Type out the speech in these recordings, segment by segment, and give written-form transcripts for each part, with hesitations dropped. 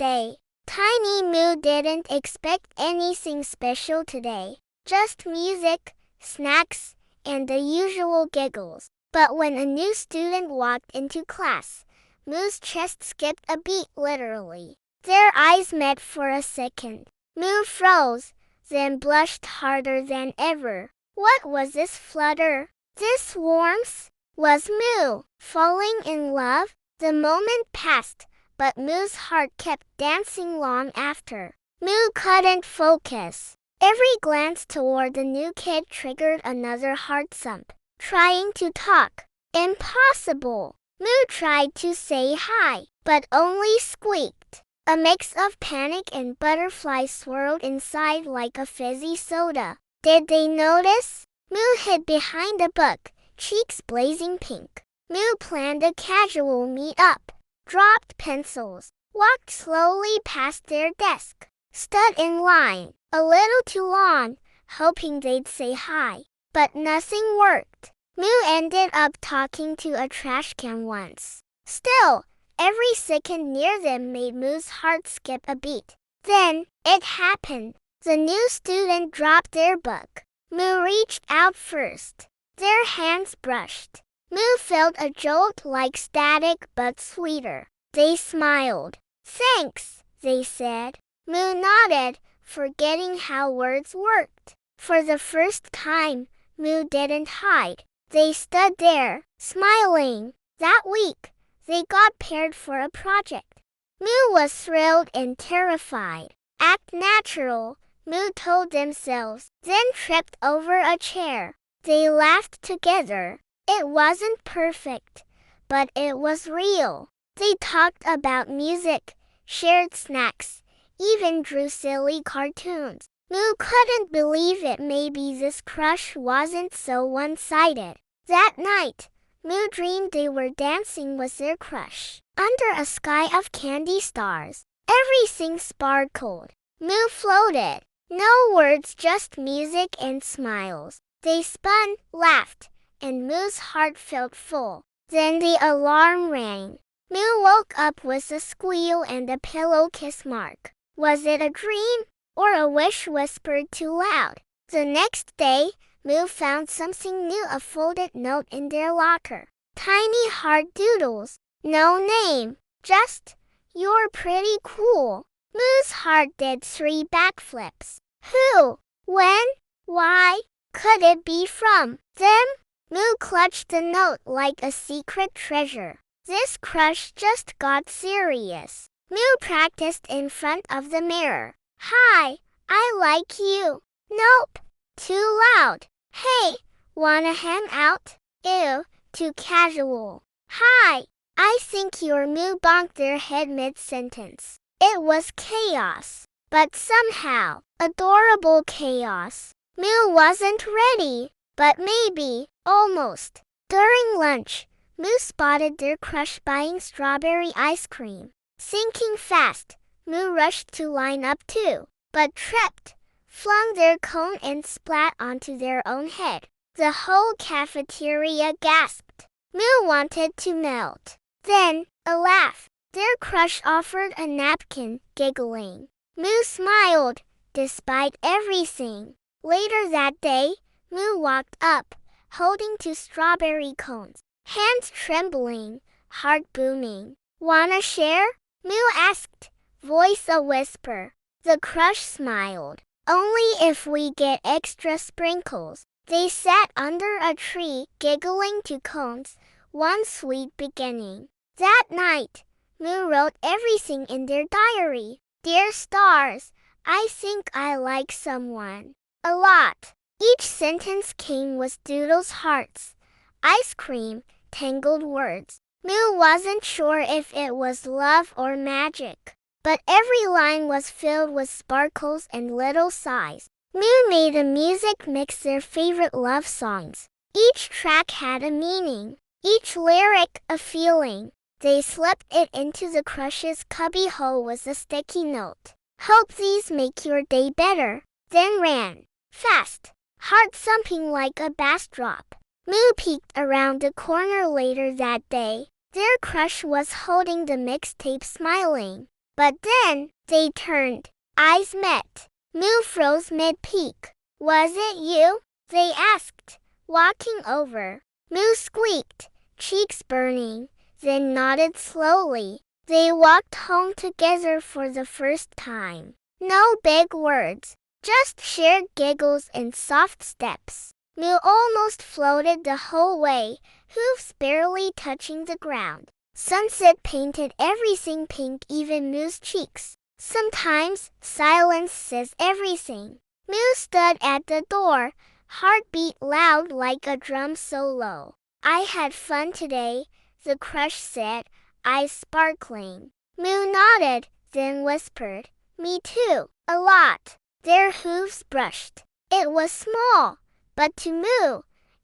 day. Tiny Moo didn't expect anything special today. Just music, snacks, and the usual giggles. But when a new student walked into class, Moo's chest skipped a beat literally. Their eyes met for a second. Moo froze, then blushed harder than ever. What was this flutter? This warmth? Was Moo falling in love? The moment passed, but Moo's heart kept dancing long after. Moo couldn't focus. Every glance toward the new kid triggered another heart thump. Trying to talk. Impossible. Moo tried to say hi, but only squeaked. A mix of panic and butterflies swirled inside like a fizzy soda. Did they notice? Moo hid behind a book, cheeks blazing pink. Moo planned a casual meet-up, dropped pencils, walked slowly past their desk, stood in line, a little too long, hoping they'd say hi. But nothing worked. Moo ended up talking to a trash can once. Still, every second near them made Moo's heart skip a beat. Then, it happened. The new student dropped their book. Moo reached out first. Their hands brushed. Moo felt a jolt like static but sweeter. They smiled. Thanks, they said. Moo nodded, forgetting how words worked. For the first time, Moo didn't hide. They stood there, smiling. That week, they got paired for a project. Moo was thrilled and terrified. Act natural, Moo told themselves, then tripped over a chair. They laughed together. It wasn't perfect, but it was real. They talked about music, shared snacks, even drew silly cartoons. Moo couldn't believe it. Maybe this crush wasn't so one-sided. That night, Moo dreamed they were dancing with their crush. Under a sky of candy stars, everything sparkled. Moo floated. No words, just music and smiles. They spun, laughed, and Moo's heart felt full. Then the alarm rang. Moo woke up with a squeal and a pillow kiss mark. Was it a dream, or a wish whispered too loud? The next day, Moo found something new, a folded note in their locker. Tiny heart doodles. No name, just, "You're pretty cool." Moo's heart did 3 backflips. Who? When? Why? Could it be from them? Moo clutched the note like a secret treasure. This crush just got serious. Moo practiced in front of the mirror. Hi, I like you. Nope, too loud. Hey, wanna hang out? Ew, too casual. Hi, I think you're Moo bonked their head mid-sentence. It was chaos, but somehow, adorable chaos. Moo wasn't ready, but maybe, almost. During lunch, Moo spotted their crush buying strawberry ice cream. Thinking fast, Moo rushed to line up too, but tripped, flung their cone and splat onto their own head. The whole cafeteria gasped. Moo wanted to melt. Then, a laugh. Their crush offered a napkin, giggling. Moo smiled, despite everything. Later that day, Moo walked up, holding 2 strawberry cones, hands trembling, heart booming. Wanna share? Moo asked, voice a whisper. The crush smiled. Only if we get extra sprinkles. They sat under a tree, giggling to cones, one sweet beginning. That night, Moo wrote everything in their diary. Dear stars, I think I like someone. A lot. Each sentence came with doodles, hearts, ice cream, tangled words. Moo wasn't sure if it was love or magic, but every line was filled with sparkles and little sighs. Moo made a music mix their favorite love songs. Each track had a meaning, each lyric a feeling. They slipped it into the crush's cubbyhole with a sticky note. Hope these make your day better. Then ran. Fast. Heart thumping like a bass drop. Moo peeked around the corner later that day. Their crush was holding the mixtape smiling. But then, they turned. Eyes met. Moo froze mid-peak. Was it you? They asked, walking over. Moo squeaked, cheeks burning, then nodded slowly. They walked home together for the first time. No big words, just shared giggles and soft steps. Moo almost floated the whole way, hoofs barely touching the ground. Sunset painted everything pink, even Moo's cheeks. Sometimes, silence says everything. Moo stood at the door, heartbeat loud like a drum solo. I had fun today, the crush said, eyes sparkling. Moo nodded, then whispered, me too, a lot. Their hooves brushed. It was small, but to Moo,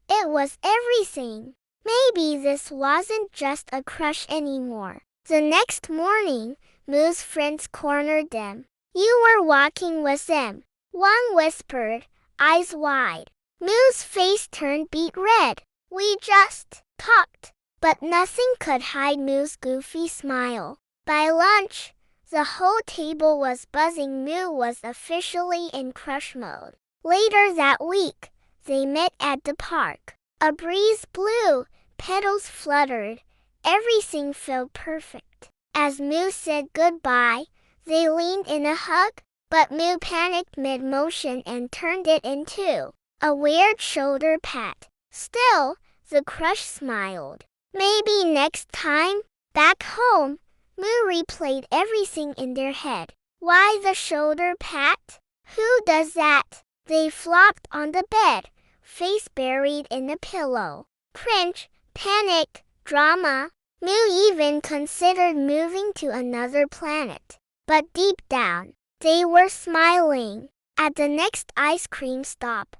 it was everything. Maybe this wasn't just a crush anymore. The next morning, Moo's friends cornered them. You were walking with them, one whispered, eyes wide. Moo's face turned beet red. We just talked. But nothing could hide Moo's goofy smile. By lunch, the whole table was buzzing. Moo was officially in crush mode. Later that week, they met at the park. A breeze blew, petals fluttered, everything felt perfect. As Moo said goodbye, they leaned in a hug, but Moo panicked mid-motion and turned it into a weird shoulder pat. Still, the crush smiled. Maybe next time, back home, Moo replayed everything in their head. Why the shoulder pat? Who does that? They flopped on the bed, face buried in a pillow. Cringe, panic, drama. Moo even considered moving to another planet. But deep down, they were smiling. At the next ice cream stop,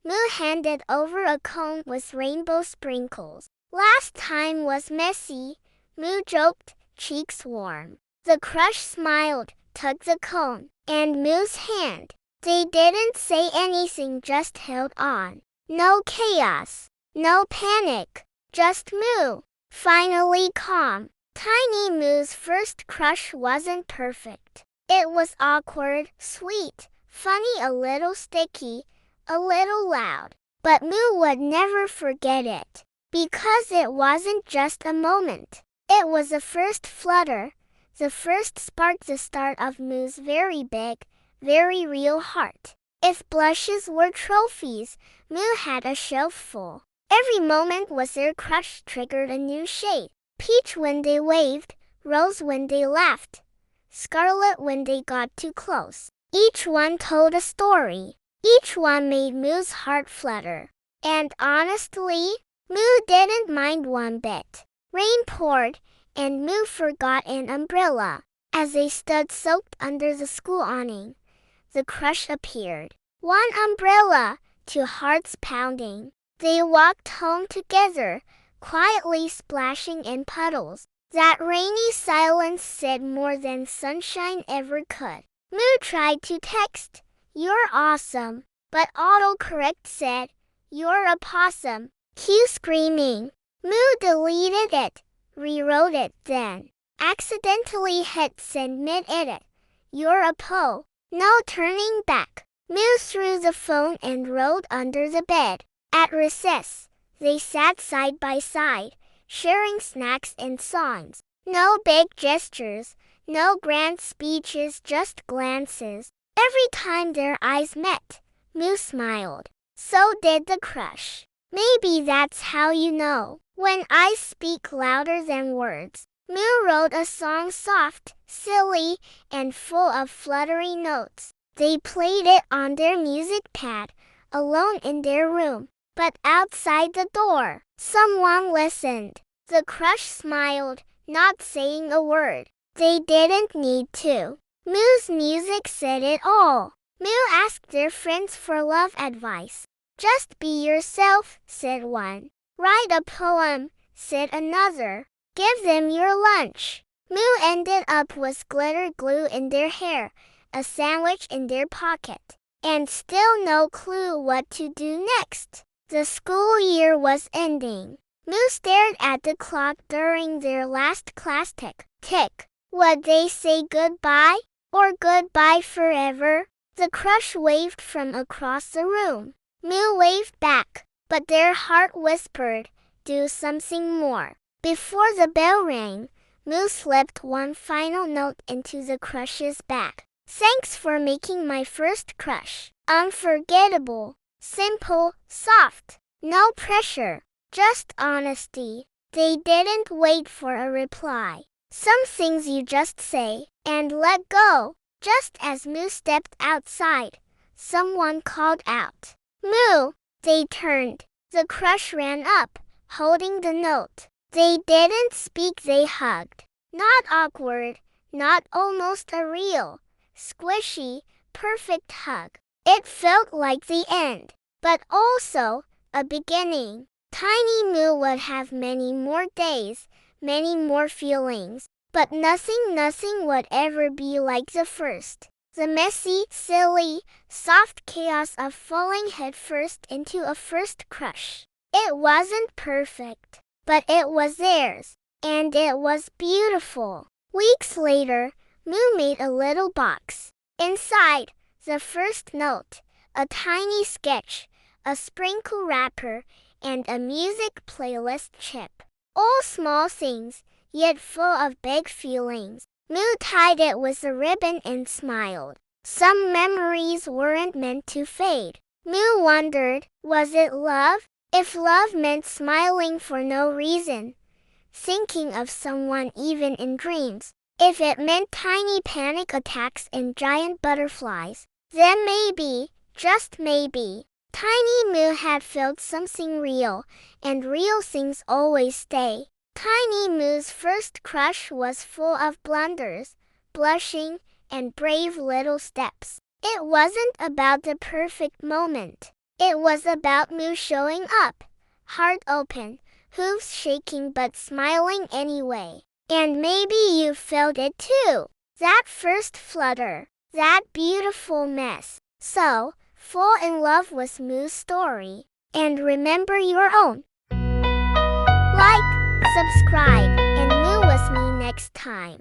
Moo handed over a cone with rainbow sprinkles. Last time was messy, Moo joked, cheeks warm. The crush smiled, tugged the cone, and Moo's hand. They didn't say anything, just held on. No chaos, no panic, just Moo, finally calm. Tiny Moo's first crush wasn't perfect. It was awkward, sweet, funny, a little sticky, a little loud. But Moo would never forget it. Because it wasn't just a moment. It was the first flutter, the first spark, the start of Moo's very big, very real heart. If blushes were trophies, Moo had a shelf full. Every moment was their crush, triggered a new shade. Peach when they waved, rose when they laughed, scarlet when they got too close. Each one told a story. Each one made Moo's heart flutter. And honestly, Moo didn't mind one bit. Rain poured, and Moo forgot an umbrella. As they stood soaked under the school awning, the crush appeared. One umbrella, two hearts pounding. They walked home together, quietly splashing in puddles. That rainy silence said more than sunshine ever could. Moo tried to text, "You're awesome," but autocorrect said, "You're a possum." Cue screaming. Moo deleted it, rewrote it, then accidentally hit send mid-edit. "You're a po." No turning back. Moo threw the phone and rolled under the bed. At recess, they sat side by side, sharing snacks and songs. No big gestures, no grand speeches, just glances. Every time their eyes met, Moo smiled. So did the crush. Maybe that's how you know when eyes speak louder than words. Moo wrote a song, soft, silly, and full of fluttery notes. They played it on their music pad, alone in their room. But outside the door, someone listened. The crush smiled, not saying a word. They didn't need to. Moo's music said it all. Moo asked their friends for love advice. "Just be yourself," said one. "Write a poem," said another. "Give them your lunch." Moo ended up with glitter glue in their hair, a sandwich in their pocket, and still no clue what to do next. The school year was ending. Moo stared at the clock during their last class. Tick, tick. Would they say goodbye? Or goodbye forever? The crush waved from across the room. Moo waved back, but their heart whispered, do something more. Before the bell rang, Moo slipped one final note into the crush's back. Thanks for making my first crush unforgettable. Simple, soft, no pressure, just honesty. They didn't wait for a reply. Some things you just say and let go. Just as Moo stepped outside, someone called out, Moo! They turned. The crush ran up, holding the note. They didn't speak, they hugged. Not awkward, not almost a real, squishy, perfect hug. It felt like the end, but also a beginning. Tiny Moo would have many more days, many more feelings, but nothing would ever be like the first. The messy, silly, soft chaos of falling headfirst into a first crush. It wasn't perfect, but it was theirs, and it was beautiful. Weeks later, Moo made a little box. Inside, the first note, a tiny sketch, a sprinkle wrapper, and a music playlist chip. All small things, yet full of big feelings. Moo tied it with a ribbon and smiled. Some memories weren't meant to fade. Moo wondered, was it love? If love meant smiling for no reason, thinking of someone even in dreams. If it meant tiny panic attacks and giant butterflies, then maybe, just maybe, Tiny Moo had felt something real, and real things always stay. Tiny Moo's first crush was full of blunders, blushing, and brave little steps. It wasn't about the perfect moment. It was about Moo showing up, heart open, hooves shaking but smiling anyway. And maybe you felt it too. That first flutter, that beautiful mess. So, fall in love with Moo's story, and remember your own. Like, subscribe, and Moo with me next time.